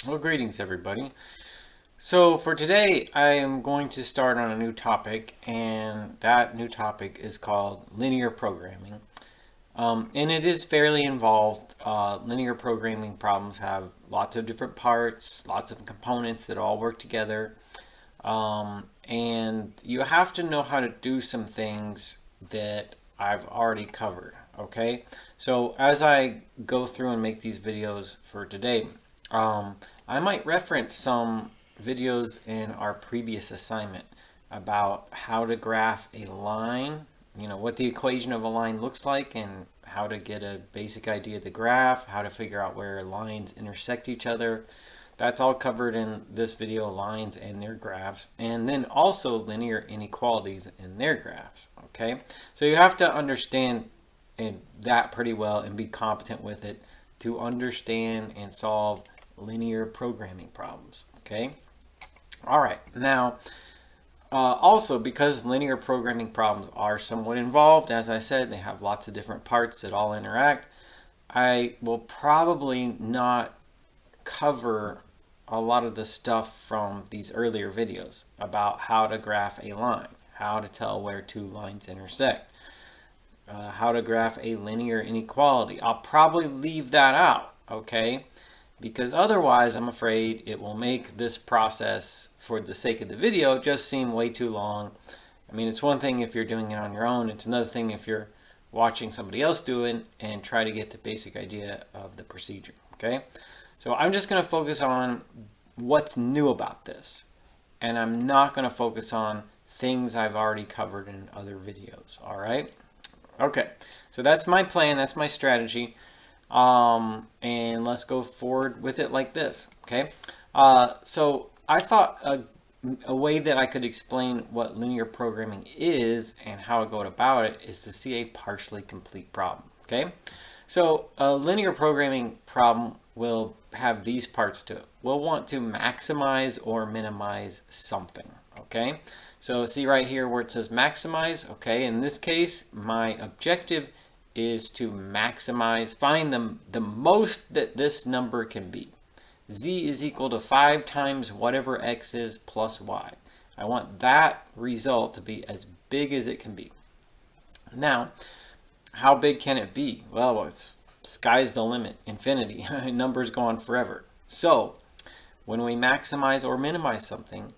Well, greetings everybody. So for today, I am going to start on a new topic, and that new topic is called linear programming. And it is fairly involved. Linear programming problems have lots of different parts, lots of components that all work together. And you have to know how to do some things that I've already covered. Okay, so as I go through and make these videos for today, um, I might reference some videos in our previous assignment about how to graph a line, what the equation of a line looks like, and how to get a basic idea of the graph, how to figure out where lines intersect each other. That's all covered in this video, lines and their graphs, and then also linear inequalities in their graphs. Okay, so you have to understand that pretty well and be competent with it to understand and solve linear programming problems. Okay, all right. Now, also, because linear programming problems are somewhat involved, as I said, they have lots of different parts that all interact. I will probably not cover a lot of the stuff from these earlier videos about how to graph a line, how to tell where two lines intersect, how to graph a linear inequality. I'll probably leave that out, okay? Because otherwise, I'm afraid it will make this process, for the sake of the video, just seem way too long. I mean, it's one thing if you're doing it on your own. It's another thing if you're watching somebody else do it and try to get the basic idea of the procedure, okay? So I'm just going to focus on what's new about this. And I'm not going to focus on things I've already covered in other videos, all right? Okay, so that's my plan, that's my strategy. And let's go forward with it like this, okay? So I thought a way that I could explain what linear programming is and how to go about it is to see a partially complete problem, okay? So a linear programming problem will have these parts to it. We'll want to maximize or minimize something, okay? So see right here where it says maximize, okay? In this case, my objective is to maximize, find the most that this number can be. Z is equal to 5 times whatever x is plus y. I want that result to be as big as it can be. Now, how big can it be? Well, it's sky's the limit, infinity. Numbers go on forever. So, when we maximize or minimize something,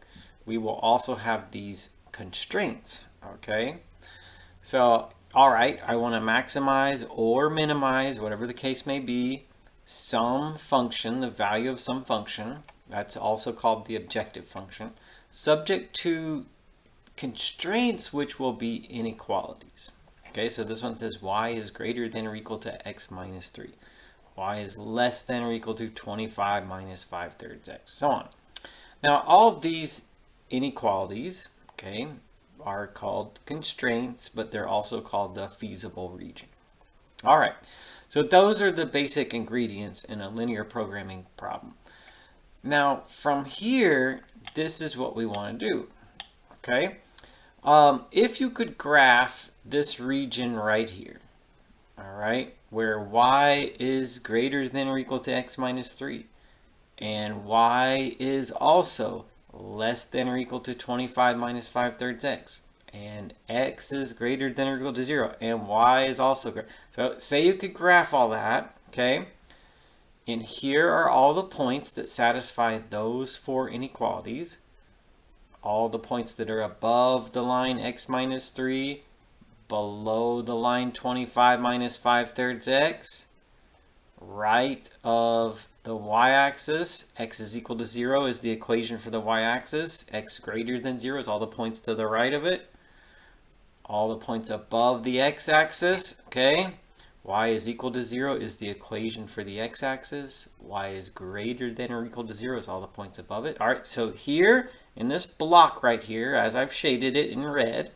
we will also have these constraints, okay? So, all right, I want to maximize or minimize, whatever the case may be, some function, the value of some function. That's also called the objective function, subject to constraints which will be inequalities. Okay, so this one says y is greater than or equal to x minus 3. Y is less than or equal to 25 minus 5/3 x, so on. Now, all of these inequalities, okay, are called constraints, but they're also called the feasible region. All right, so those are the basic ingredients in a linear programming problem. Now, from here, this is what we want to do, okay? If you could graph this region right here, all right, where y is greater than or equal to x minus 3, and y is also less than or equal to 25 minus 5/3 x, and x is greater than or equal to 0, and y is also greater. So say you could graph all that, okay? And here are all the points that satisfy those four inequalities. All the points that are above the line x minus 3, below the line 25 minus 5/3 x, right of the y-axis, x is equal to 0 is the equation for the y-axis, x greater than 0 is all the points to the right of it, all the points above the x-axis, okay? Y is equal to 0 is the equation for the x-axis. Y is greater than or equal to 0 is all the points above it. All right, so here in this block right here, as I've shaded it in red,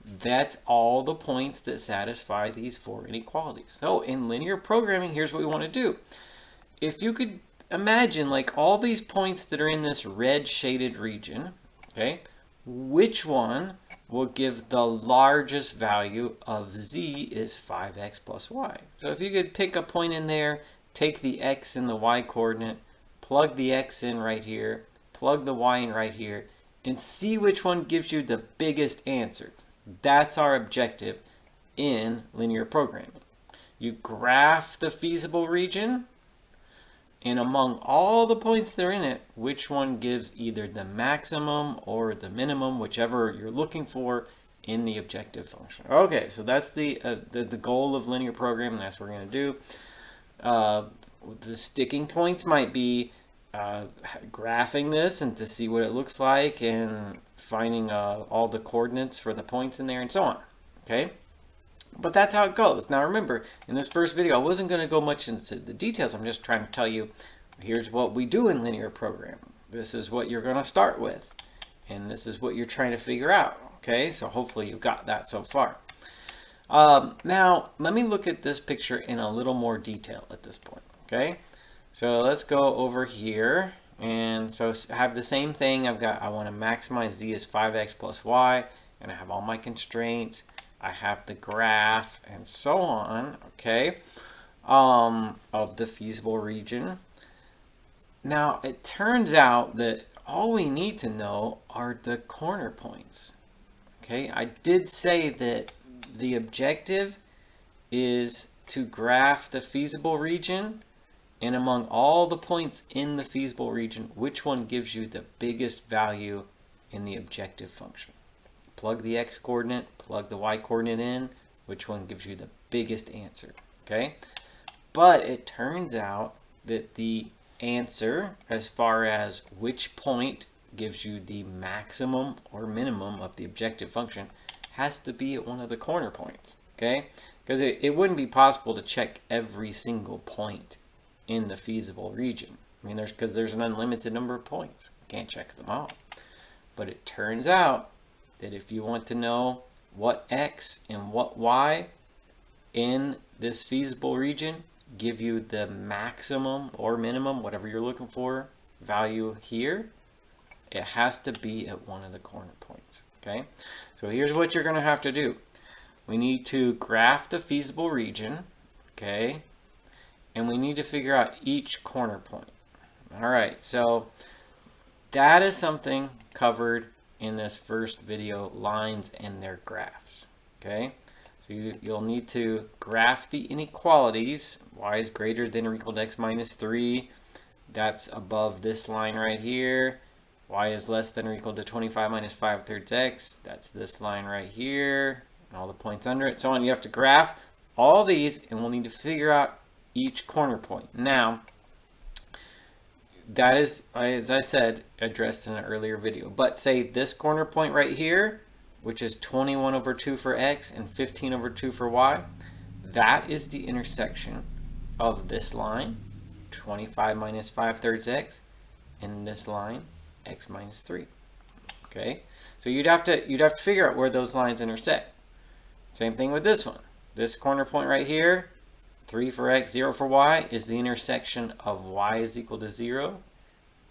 that's all the points that satisfy these four inequalities. So in linear programming, here's what we want to do. If you could imagine like all these points that are in this red shaded region, okay, which one will give the largest value of z is 5x plus y. So if you could pick a point in there, take the x and the y coordinate, plug the x in right here, plug the y in right here, and see which one gives you the biggest answer. That's our objective in linear programming. You graph the feasible region, and among all the points that are in it, which one gives either the maximum or the minimum, whichever you're looking for in the objective function. Okay, so that's the goal of linear programming. That's what we're going to do. The sticking points might be graphing this and to see what it looks like and finding all the coordinates for the points in there and so on. Okay, but that's how it goes. Now remember, in this first video, I wasn't going to go much into the details. I'm just trying to tell you, here's what we do in linear programming. This is what you're going to start with, and this is what you're trying to figure out. Okay, so hopefully you've got that so far. Now, let me look at this picture in a little more detail at this point. Okay, so let's go over here, and so I have the same thing. I want to maximize z as 5x plus y, and I have all my constraints. I have the graph and so on, okay, of the feasible region. Now, it turns out that all we need to know are the corner points, okay? I did say that the objective is to graph the feasible region, and among all the points in the feasible region, which one gives you the biggest value in the objective function. Plug the x coordinate, plug the y coordinate in, which one gives you the biggest answer, okay? But it turns out that the answer, as far as which point gives you the maximum or minimum of the objective function, has to be at one of the corner points, okay? Because it wouldn't be possible to check every single point in the feasible region. I mean, because there's an unlimited number of points. You can't check them all. But it turns out that if you want to know what x and what y in this feasible region give you the maximum or minimum, whatever you're looking for, value here, it has to be at one of the corner points, okay? So here's what you're going to have to do. We need to graph the feasible region, okay? And we need to figure out each corner point. All right, so that is something covered in this first video, lines and their graphs, okay? So you'll need to graph the inequalities. Y is greater than or equal to x minus 3. That's above this line right here. Y is less than or equal to 25 minus 5/3 x. That's this line right here. And all the points under it, so on. You have to graph all these, and we'll need to figure out each corner point. Now, that is, as I said, addressed in an earlier video. But say this corner point right here, which is 21 over 2 for x and 15 over 2 for y, that is the intersection of this line, 25 minus 5/3 x, and this line, x minus 3. Okay, so you'd have to figure out where those lines intersect. Same thing with this one. This corner point right here, 3 for x, 0 for y, is the intersection of y is equal to 0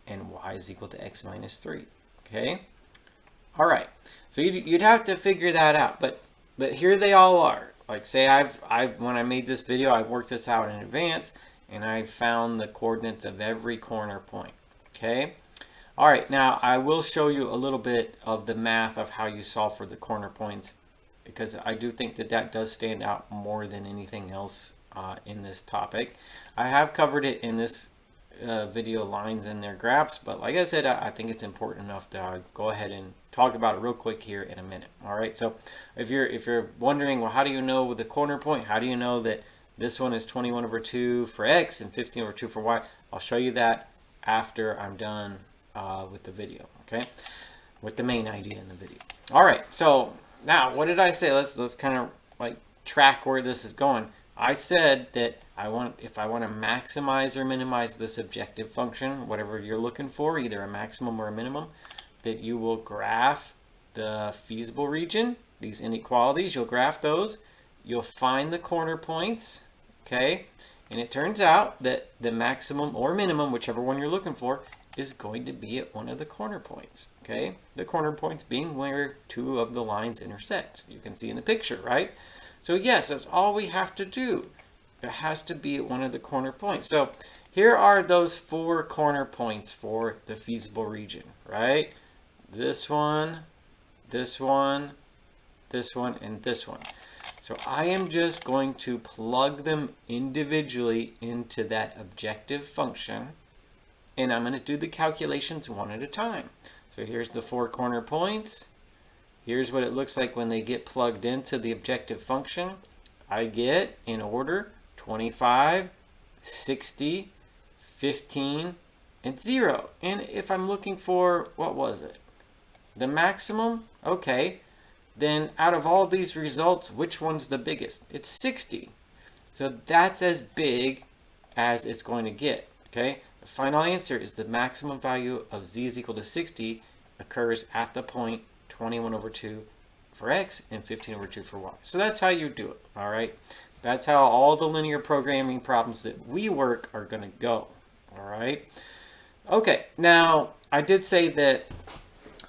and y is equal to x minus 3. Okay? All right. So you'd have to figure that out. But here they all are. Like say when I made this video, I worked this out in advance and I found the coordinates of every corner point. Okay? All right. Now I will show you a little bit of the math of how you solve for the corner points, because I do think that does stand out more than anything else in this topic. I have covered it in this video, lines and their graphs, but like I said, I think it's important enough that I'll go ahead and talk about it real quick here in a minute. All right, so if you're wondering, well, how do you know with the corner point, how do you know that this one is 21 over 2 for x and 15 over 2 for y? I'll show you that after I'm done with the video, okay, with the main idea in the video. All right, so now what did I say? Let's kind of like track where this is going. I said that if I want to maximize or minimize this objective function, whatever you're looking for, either a maximum or a minimum, that you will graph the feasible region, these inequalities, you'll graph those, you'll find the corner points, okay, and it turns out that the maximum or minimum, whichever one you're looking for, is going to be at one of the corner points, okay? The corner points being where two of the lines intersect. You can see in the picture, right? So yes, that's all we have to do. It has to be at one of the corner points. So here are those 4 corner points for the feasible region, right? This one, this one, this one, and this one. So I am just going to plug them individually into that objective function, and I'm going to do the calculations one at a time. So here's the 4 corner points. Here's what it looks like when they get plugged into the objective function. I get, in order, 25, 60, 15, and 0. And if I'm looking for, what was it? The maximum? Okay. Then out of all these results, which one's the biggest? It's 60. So that's as big as it's going to get. Okay. The final answer is the maximum value of z is equal to 60 occurs at the point 21 over 2 for x and 15 over 2 for y. So that's how you do it. All right. That's how all the linear programming problems that we work are going to go. All right. Okay. Now, I did say that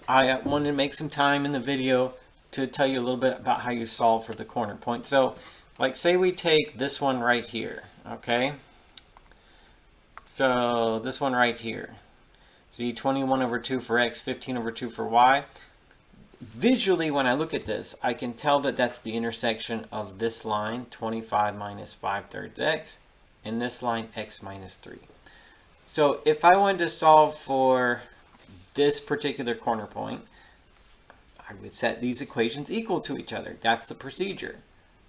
I wanted to make some time in the video to tell you a little bit about how you solve for the corner point. So, like, say we take this one right here, okay? So, this one right here. See, 21 over 2 for x, 15 over 2 for y. Visually, when I look at this, I can tell that that's the intersection of this line, 25 minus 5/3 x, and this line, x minus 3. So, if I wanted to solve for this particular corner point, I would set these equations equal to each other. That's the procedure.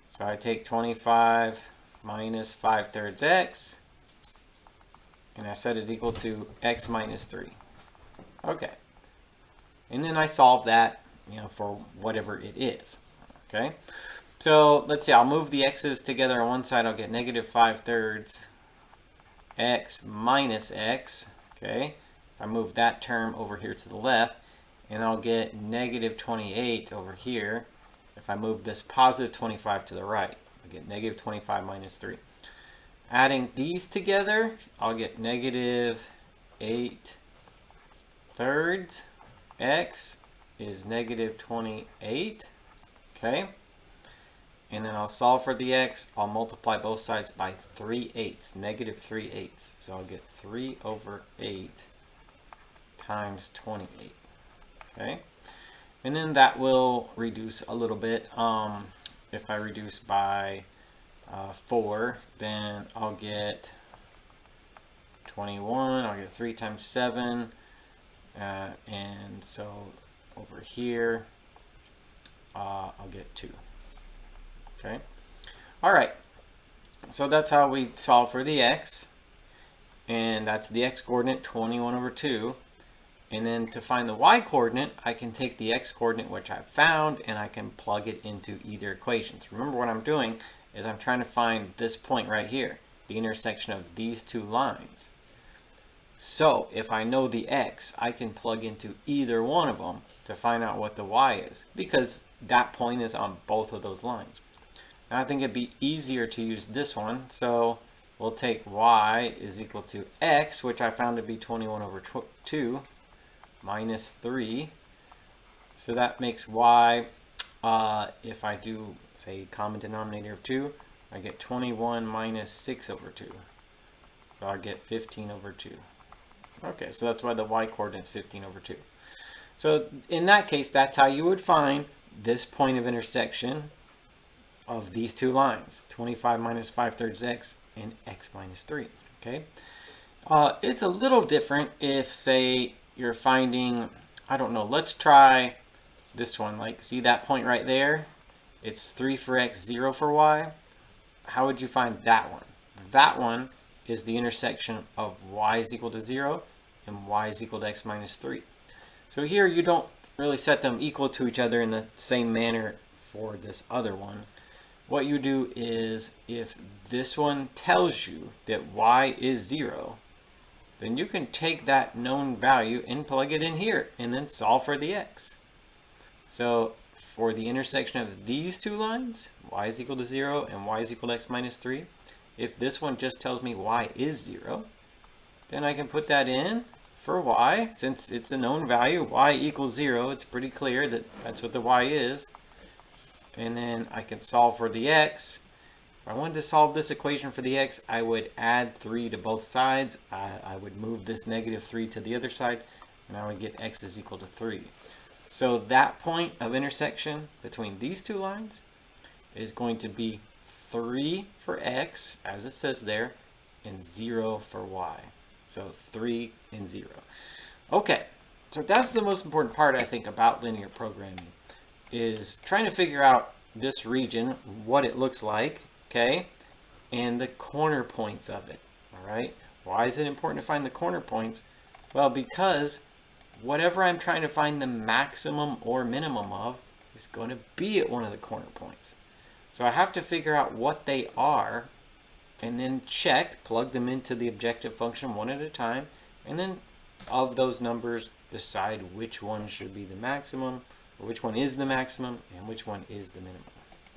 So I take 25 minus 5/3 x, and I set it equal to x minus 3. Okay. And then I solve that, for whatever it is. Okay. So let's see, I'll move the x's together on one side. I'll get negative 5/3 x minus x. Okay. If I move that term over here to the left, and I'll get negative 28 over here. If I move this positive 25 to the right, I get negative 25 minus 3. Adding these together, I'll get negative 8/3 x is negative 28. Okay. And then I'll solve for the x. I'll multiply both sides by 3/8, negative 3/8. So I'll get 3 over 8 times 28. Okay, and then that will reduce a little bit. If I reduce by 4, then I'll get 21. I'll get 3 times 7. And so over here, I'll get 2. Okay. All right. So that's how we solve for the x. And that's the x coordinate, 21 over 2. And then to find the y coordinate, I can take the x coordinate, which I found, and I can plug it into either equations. Remember, what I'm doing is I'm trying to find this point right here, the intersection of these 2 lines. So if I know the x, I can plug into either one of them to find out what the y is, because that point is on both of those lines. And I think it'd be easier to use this one. So we'll take y is equal to x, which I found to be 21 over 2. Minus 3. So that makes y, if I do, say, common denominator of 2, I get 21 minus 6 over 2. So I get 15 over 2. Okay, so that's why the y coordinate is 15 over 2. So in that case, that's how you would find this point of intersection of these 2 lines, 25 minus 5/3 x and x minus 3. Okay, it's a little different if, say, you're finding, I don't know, let's try this one. Like, see that point right there? It's 3 for x, 0 for y. How would you find that one? That one is the intersection of y is equal to 0 and y is equal to x minus 3. So here you don't really set them equal to each other in the same manner for this other one. What you do is, if this one tells you that y is 0, then you can take that known value and plug it in here and then solve for the x. So for the intersection of these 2 lines, y is equal to 0 and y is equal to x minus 3, if this one just tells me y is 0, then I can put that in for y. Since it's a known value, y equals 0, it's pretty clear that that's what the y is. And then I can solve for the x. If I wanted to solve this equation for the x, I would add 3 to both sides. I would move this negative 3 to the other side, and I would get x is equal to 3. So that point of intersection between these two lines is going to be 3 for x, as it says there, and 0 for y. So 3 and 0. Okay, so that's the most important part, I think, about linear programming, is trying to figure out this region, what it looks like, okay, and the corner points of it, all right? Why is it important to find the corner points? Well, because whatever I'm trying to find the maximum or minimum of is going to be at one of the corner points. So I have to figure out what they are, and then plug them into the objective function one at a time, and then of those numbers, decide which one should be the maximum, or which one is the maximum, and which one is the minimum.